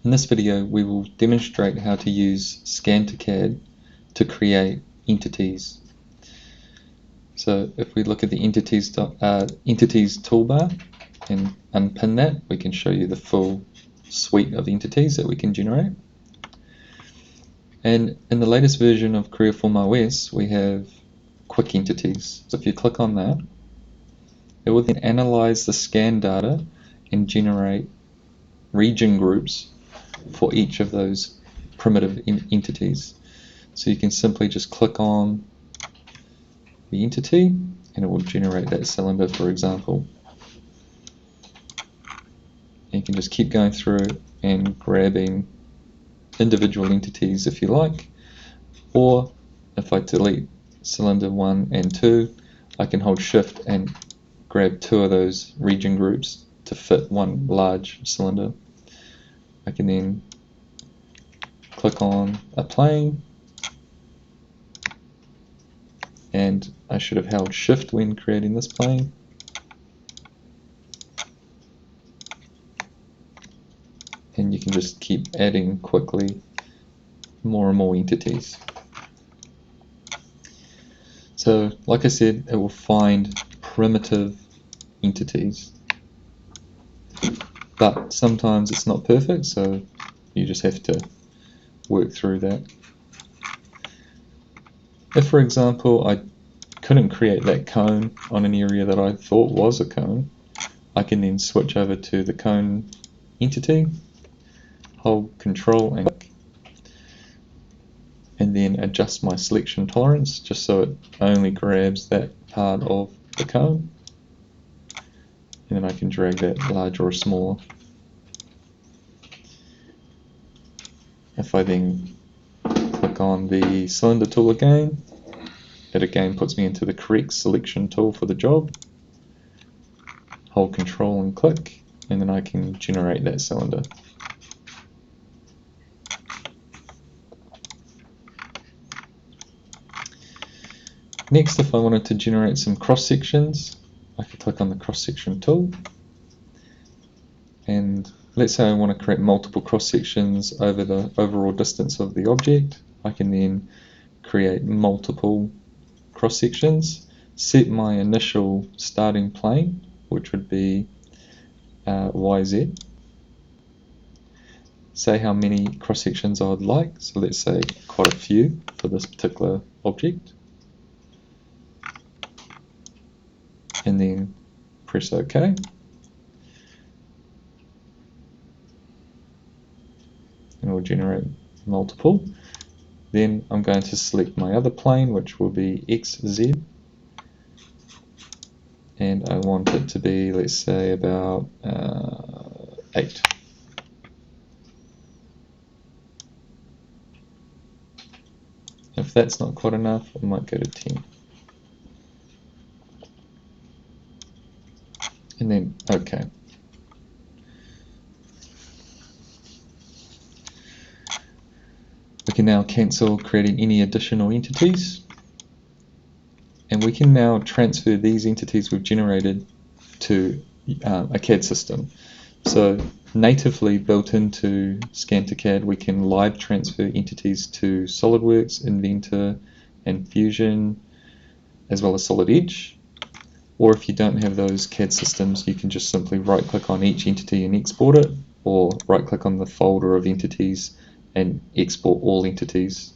In this video, we will demonstrate how to use Scan-To-CAD to create entities. So if we look at the entities toolbar and unpin that, we can show you the full suite of entities that we can generate. And in the latest version of Creaform OS, we have quick entities. So if you click on that, it will then analyze the scan data and generate region groups for each of those primitive entities. So you can simply just click on the entity and it will generate that cylinder, for example. And you can just keep going through and grabbing individual entities if you like, or if I delete cylinder 1 and 2, I can hold shift and grab two of those region groups to fit one large cylinder. I can then click on a plane, and I should have held shift when creating this plane. And you can just keep adding quickly more and more entities. So like I said, it will find primitive entities, but sometimes it's not perfect, so you just have to work through that. If, for example, I couldn't create that cone on an area that I thought was a cone, I can then switch over to the cone entity, hold Control and click, and then adjust my selection tolerance just so it only grabs that part of the cone, and then I can drag that larger or smaller. If I then click on the cylinder tool again, it again puts me into the correct selection tool for the job. Hold Control and click, and then I can generate that cylinder. Next, if I wanted to generate some cross sections, I could click on the cross section tool, and let's say I want to create multiple cross sections over the overall distance of the object. I can then create multiple cross sections, set my initial starting plane, which would be YZ, say how many cross sections I would like, so let's say quite a few for this particular object, and then press OK. And it will generate multiple. Then I'm going to select my other plane, which will be XZ, and I want it to be, let's say, about 8. If that's not quite enough, I might go to 10. And then OK. We can now cancel creating any additional entities, and we can now transfer these entities we've generated to a CAD system. So natively built into Scan-To-CAD, we can live transfer entities to SolidWorks, Inventor, and Fusion, as well as Solid Edge. Or if you don't have those CAD systems, you can just simply right click on each entity and export it, or right click on the folder of entities and export all entities.